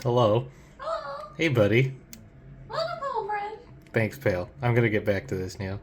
Hello. Hello. Hey, buddy. Welcome home, friend. Thanks, pal. I'm gonna get back to this now.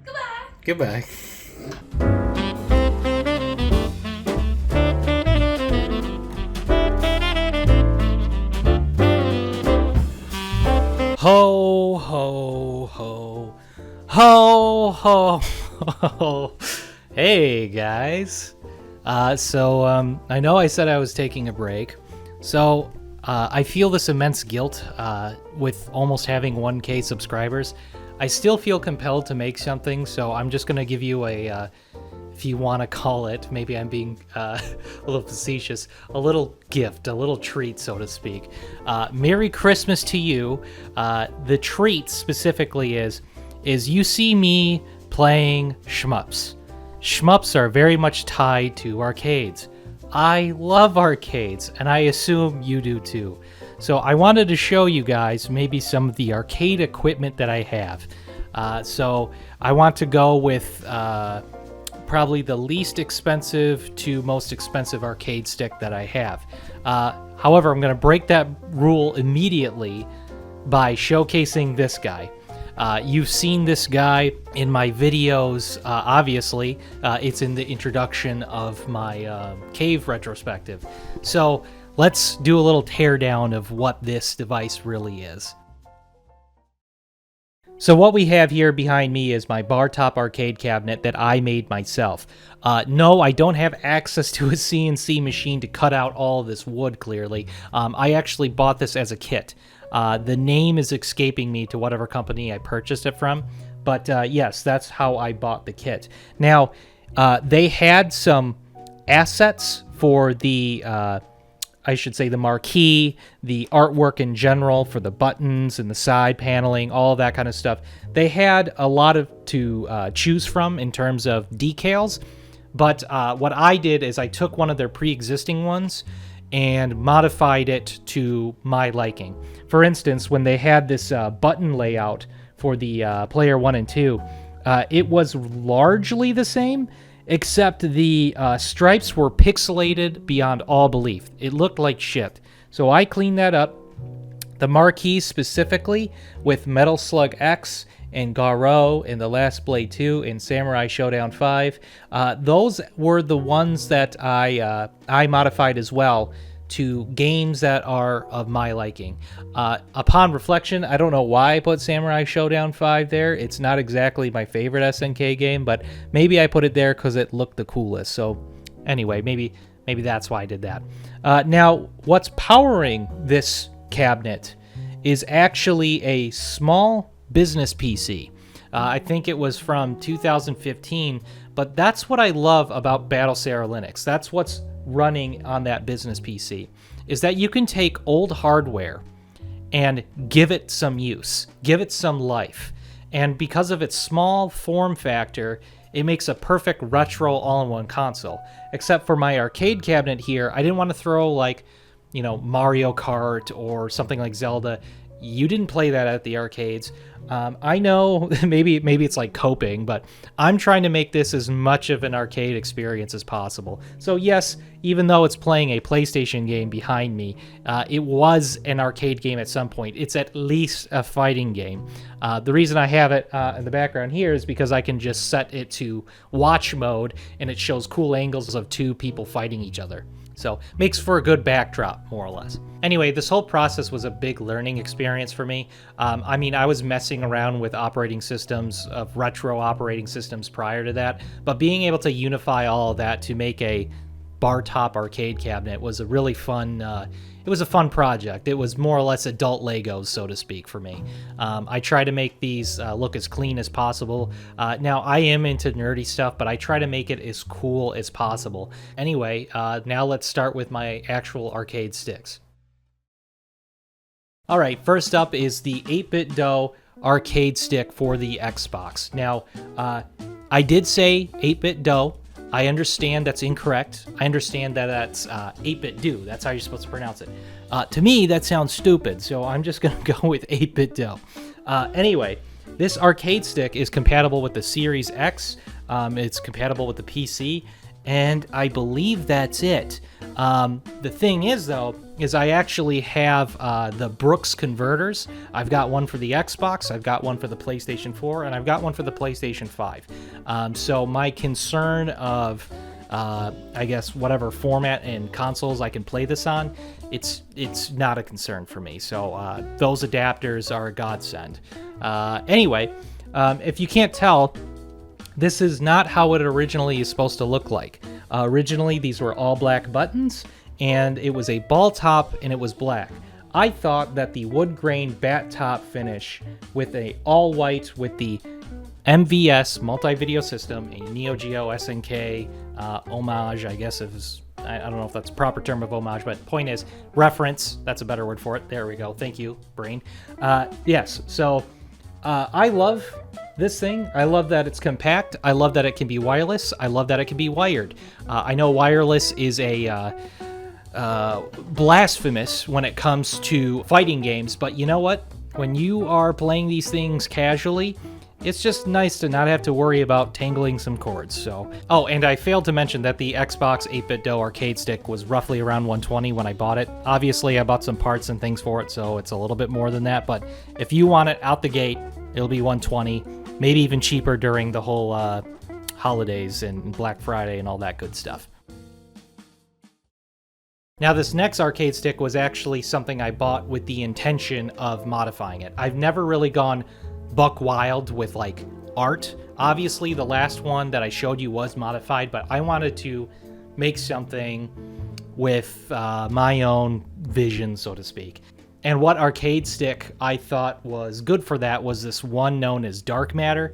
Goodbye. Goodbye. Ho, ho, ho. Ho, ho, ho. Hey, guys. I know I said I was taking a break. I feel this immense guilt with almost having 1K subscribers. I still feel compelled to make something, so I'm just going to give you a, if you want to call it, maybe I'm being a little facetious, a little gift, a little treat, so to speak. Merry Christmas to you. The treat specifically is you see me playing shmups. Shmups are very much tied to arcades. I love arcades, and I assume you do too. So I wanted to show you guys maybe some of the arcade equipment that I have. So I want to go with probably the least expensive to most expensive arcade stick that I have. However, I'm going to break that rule immediately by showcasing this guy. You've seen this guy in my videos, obviously. It's in the introduction of my cave retrospective. So let's do a little teardown of what this device really is. So what we have here behind me is my bar top arcade cabinet that I made myself. No, I don't have access to a CNC machine to cut out all of this wood, clearly. I actually bought this as a kit. The name is escaping me to whatever company I purchased it from, but yes, that's how I bought the kit. Now, they had some assets for the, I should say the marquee, the artwork in general for the buttons and the side paneling, all of that kind of stuff. They had a lot to choose from in terms of decals, but what I did is I took one of their pre-existing ones and modified it to my liking. For instance, when they had this button layout for the player 1 and 2, it was largely the same, except the stripes were pixelated beyond all belief. It looked like shit. So I cleaned that up. The marquee specifically, with Metal Slug X and Garo and The Last Blade 2 and Samurai Showdown 5, those were the ones that I modified as well to games that are of my liking. Upon reflection, I don't know why I put Samurai Showdown 5 there. It's not exactly my favorite SNK game, but maybe I put it there because it looked the coolest. So anyway, maybe that's why I did that. Now, what's powering this cabinet is actually a small business PC. I think it was from 2015, but that's what I love about Battlesera Linux. That's what's running on that business PC, is that you can take old hardware and give it some use, give it some life. And because of its small form factor, it makes a perfect retro all-in-one console. Except for my arcade cabinet here, I didn't want to throw like, you know, Mario Kart or something like Zelda. You didn't play that at the arcades. I know maybe it's like coping, but I'm trying to make this as much of an arcade experience as possible. So yes, even though it's playing a PlayStation game behind me, it was an arcade game at some point. It's at least a fighting game. The reason I have it in the background here is because I can just set it to watch mode, and it shows cool angles of two people fighting each other. So makes for a good backdrop, more or less. Anyway, this whole process was a big learning experience for me. I mean, I was messing around with operating systems, of retro operating systems prior to that, but being able to unify all of that to make a bar top arcade cabinet was a really fun, it was a fun project. It was more or less adult Legos, so to speak, for me. I try to make these look as clean as possible. Now, I am into nerdy stuff, but I try to make it as cool as possible. Anyway, now let's start with my actual arcade sticks. All right, first up is the 8-Bit Do arcade stick for the Xbox. Now, I did say 8-Bit Do. I understand that's incorrect. I understand that that's 8-Bit Do. That's how you're supposed to pronounce it. To me, that sounds stupid, so I'm just going to go with 8-Bit Do. Anyway, this arcade stick is compatible with the Series X. It's compatible with the PC. and I believe that's it. The thing is, though, is I actually have the Brooks converters. I've got one for the Xbox, I've got one for the PlayStation 4, and I've got one for the PlayStation 5. So my concern of, I guess, whatever format and consoles I can play this on, it's not a concern for me. So those adapters are a godsend. Anyway, if you can't tell, this is not how it originally is supposed to look like. Originally, these were all black buttons, and it was a ball top, and it was black. I thought that the wood grain bat top finish with a all white with the MVS multi-video system, a Neo Geo SNK homage, I guess it was, I don't know if that's a proper term of homage, but point is, reference, that's a better word for it. There we go. Thank you, brain. Yes, so I love this thing. I love that it's compact. I love that it can be wireless. I love that it can be wired. I know wireless is a blasphemous when it comes to fighting games, but you know what? When you are playing these things casually, it's just nice to not have to worry about tangling some cords. So, oh, and I failed to mention that the Xbox 8-bit Do arcade stick was roughly around $120 when I bought it. Obviously, I bought some parts and things for it, so it's a little bit more than that. But if you want it out the gate, it'll be $120, maybe even cheaper during the whole holidays and Black Friday and all that good stuff. Now, this next arcade stick was actually something I bought with the intention of modifying it. I've never really gone buck wild with like art. Obviously, the last one that I showed you was modified, but I wanted to make something with my own vision, so to speak. And what arcade stick I thought was good for that was this one known as Dark Matter.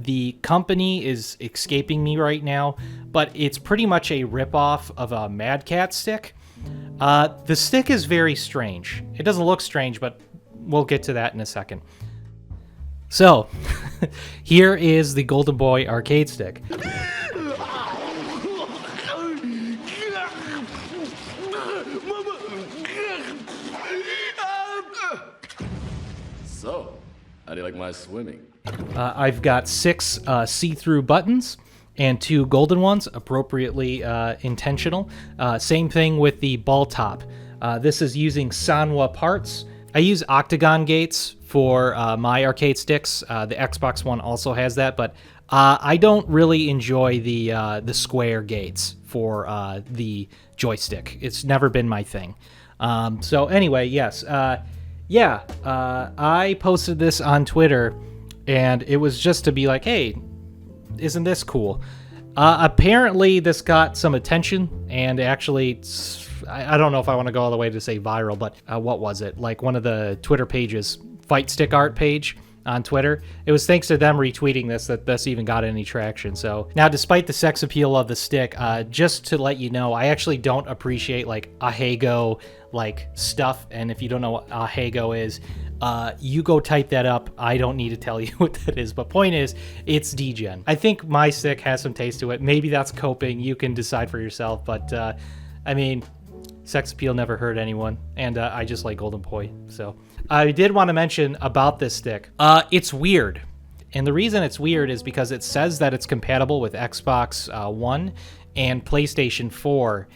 The company is escaping me right now, but it's pretty much a ripoff of a Mad Cat stick. The stick is very strange. It doesn't look strange, but we'll get to that in a second. So, here is the Golden Boy arcade stick. So, how do you like my swimming? I've got 6 see-through buttons and 2 golden ones, appropriately intentional. Same thing with the ball top. This is using Sanwa parts. I use octagon gates for my arcade sticks. The Xbox One also has that, but I don't really enjoy the square gates for the joystick. It's never been my thing. So anyway, yes. I posted this on Twitter, and it was just to be like, hey, isn't this cool? Apparently, this got some attention, and actually, I don't know if I want to go all the way to say viral, but what was it? Like one of the Twitter pages, Fight Stick Art page on Twitter. It was thanks to them retweeting this that this even got any traction. So now, despite the sex appeal of the stick, just to let you know, I actually don't appreciate like Ahego like stuff. And if you don't know what Ahego is, you go type that up. I don't need to tell you what that is. But point is, it's degen. I think my stick has some taste to it. Maybe that's coping. You can decide for yourself. But I mean, sex appeal never hurt anyone. And I just like Golden Boy. So I did want to mention about this stick. It's weird. And the reason it's weird is because it says that it's compatible with Xbox One and PlayStation 4.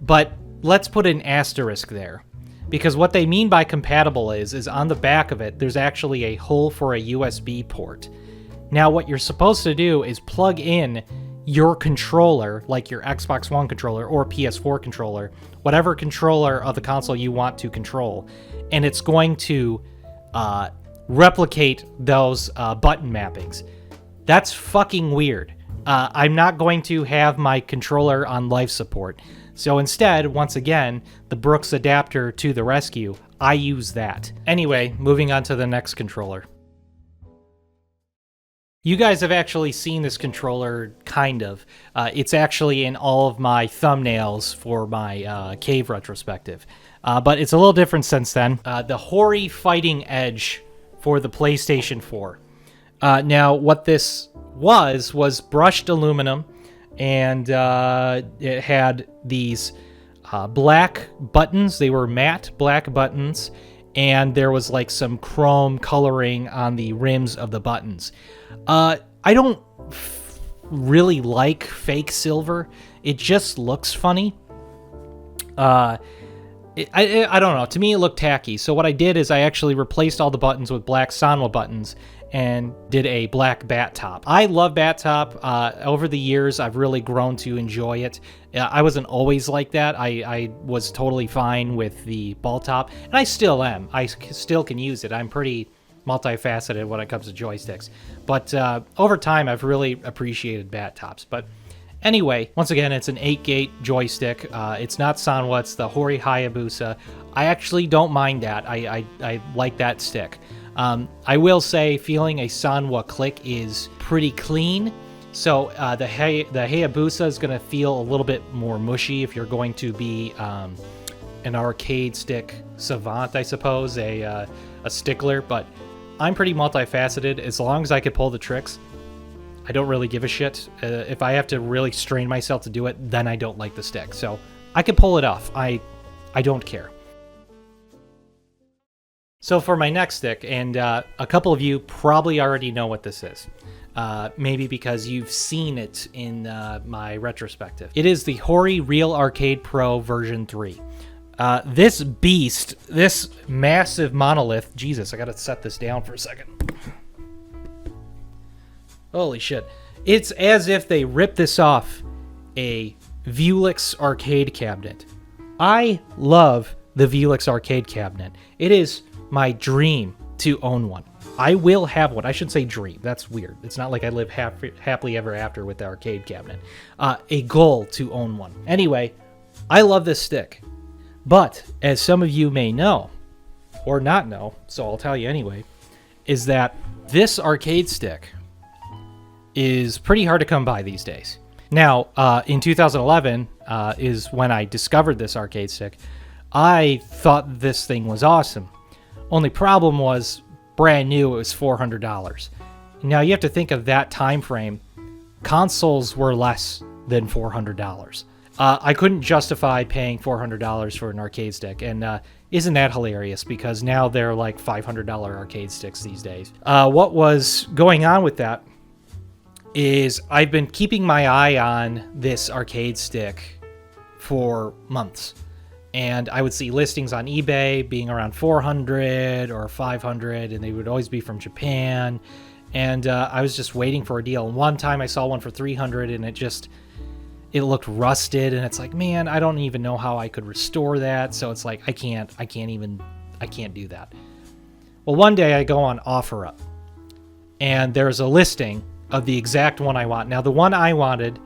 But let's put an asterisk there. Because what they mean by compatible is on the back of it, there's actually a hole for a USB port. Now, what you're supposed to do is plug in your controller, like your Xbox One controller or PS4 controller, whatever controller of the console you want to control, and it's going to replicate those button mappings. That's fucking weird. I'm not going to have my controller on life support. So instead, once again, the Brooks adapter to the rescue, I use that. Anyway, moving on to the next controller. You guys have actually seen this controller, kind of. It's actually in all of my thumbnails for my cave retrospective. But it's a little different since then. The Hori Fighting Edge for the PlayStation 4. Now, what this was brushed aluminum, and it had these black buttons. They were matte black buttons, and there was like some chrome coloring on the rims of the buttons. I don't really like fake silver. It just looks funny. I don't know. To me, it looked tacky. So what I did is I actually replaced all the buttons with black Sanwa buttons and did a black bat top. I love bat top. Over the years, I've really grown to enjoy it. I wasn't always like that. I was totally fine with the ball top, and I still am. I still can use it. I'm pretty multifaceted when it comes to joysticks. But over time, I've really appreciated bat tops. But anyway, once again, it's an 8-gate joystick. It's not Sanwa, it's the Hori Hayabusa. I actually don't mind that. I like that stick. I will say feeling a Sanwa click is pretty clean. So the Hayabusa is going to feel a little bit more mushy if you're going to be an arcade stick savant, I suppose, a stickler. But I'm pretty multifaceted. As long as I can pull the tricks, I don't really give a shit. If I have to really strain myself to do it, then I don't like the stick. So I can pull it off. I don't care. So for my next stick, and a couple of you probably already know what this is. Maybe because you've seen it in my retrospective. It is the Hori Real Arcade Pro version 3. This beast, this massive monolith, Jesus, I gotta set this down for a second. Holy shit. It's as if they ripped this off a Vuelix arcade cabinet. I love the Vuelix arcade cabinet. It is my dream to own one. I will have one. I should say dream. That's weird. It's not like I live happily ever after with the arcade cabinet. A goal to own one. Anyway, I love this stick. But, as some of you may know, or not know, so I'll tell you anyway, is that this arcade stick is pretty hard to come by these days. Now, in 2011 is when I discovered this arcade stick. I thought this thing was awesome. Only problem was, brand new, it was $400. Now, you have to think of that time frame. Consoles were less than $400. I couldn't justify paying $400 for an arcade stick, and isn't that hilarious? Because now they're like $500 arcade sticks these days. What was going on with that is I've been keeping my eye on this arcade stick for months. And I would see listings on eBay being around 400 or 500, and they would always be from Japan. And I was just waiting for a deal. And one time I saw one for 300, and it looked rusted. And it's like, man, I don't even know how I could restore that. So it's like, I can't do that. Well, one day I go on OfferUp, and there's a listing of the exact one I want. Now, the one I wanted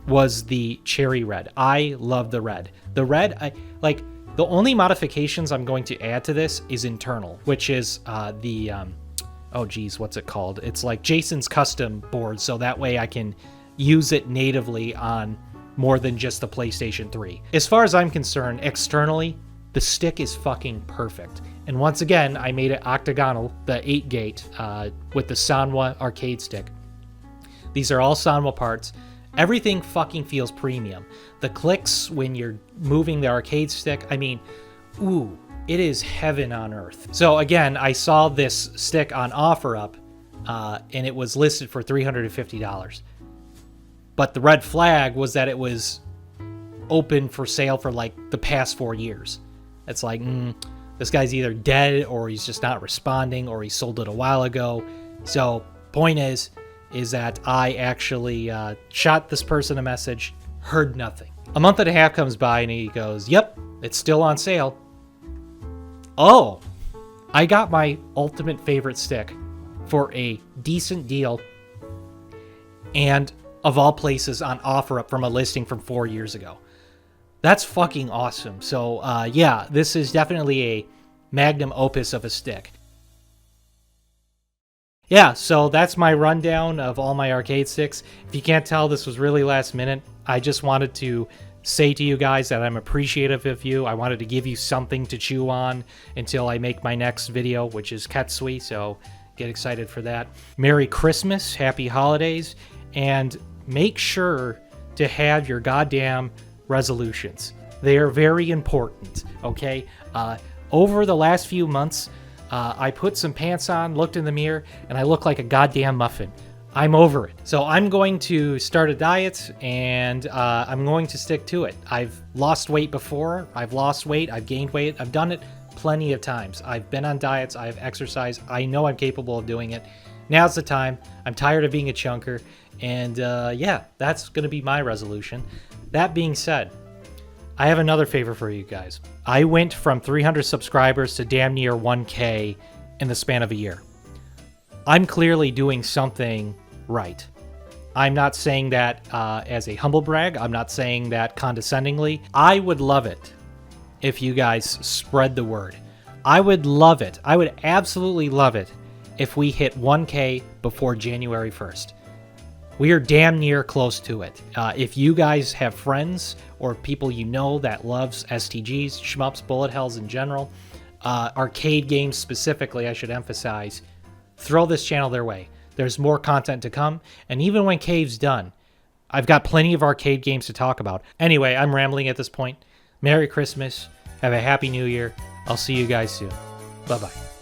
was the cherry red. I love the red. The red, the only modifications I'm going to add to this is internal, which is what's it called? It's like Jason's custom board, so that way I can use it natively on more than just the PlayStation 3. As far as I'm concerned, externally, the stick is fucking perfect. And once again, I made it octagonal, the 8-gate, with the Sanwa arcade stick. These are all Sanwa parts. Everything fucking feels premium. The clicks when you're moving the arcade stick, I mean, ooh, it is heaven on earth. So again, I saw this stick on OfferUp, and it was listed for $350. But the red flag was that it was open for sale for like the past 4 years. It's like, this guy's either dead or he's just not responding or he sold it a while ago. So point is that I actually shot this person a message, heard nothing. A month and a half comes by and he goes, yep, it's still on sale. Oh, I got my ultimate favorite stick for a decent deal, and of all places on OfferUp from a listing from 4 years ago. That's fucking awesome. So yeah, this is definitely a magnum opus of a stick. Yeah, so that's my rundown of all my arcade sticks. If you can't tell, this was really last minute. I just wanted to say to you guys that I'm appreciative of you. I wanted to give you something to chew on until I make my next video, which is Ketsui, so get excited for that. Merry Christmas, Happy Holidays, and make sure to have your goddamn resolutions. They are very important, okay? Over the last few months, I put some pants on, looked in the mirror, and I look like a goddamn muffin. I'm over it. So I'm going to start a diet, and I'm going to stick to it. I've lost weight before. I've lost weight. I've gained weight. I've done it plenty of times. I've been on diets. I've exercised. I know I'm capable of doing it. Now's the time. I'm tired of being a chunker. And yeah, that's going to be my resolution. That being said, I have another favor for you guys. I went from 300 subscribers to damn near 1K in the span of a year. I'm clearly doing something right. I'm not saying that as a humble brag. I'm not saying that condescendingly. I would love it if you guys spread the word. I would love it. I would absolutely love it if we hit 1K before January 1st. We are damn near close to it. If you guys have friends or people you know that loves STGs, shmups, bullet hells in general, arcade games specifically, I should emphasize, throw this channel their way. There's more content to come, and even when Cave's done, I've got plenty of arcade games to talk about. Anyway, I'm rambling at this point. Merry Christmas. Have a Happy New Year. I'll see you guys soon. Bye-bye.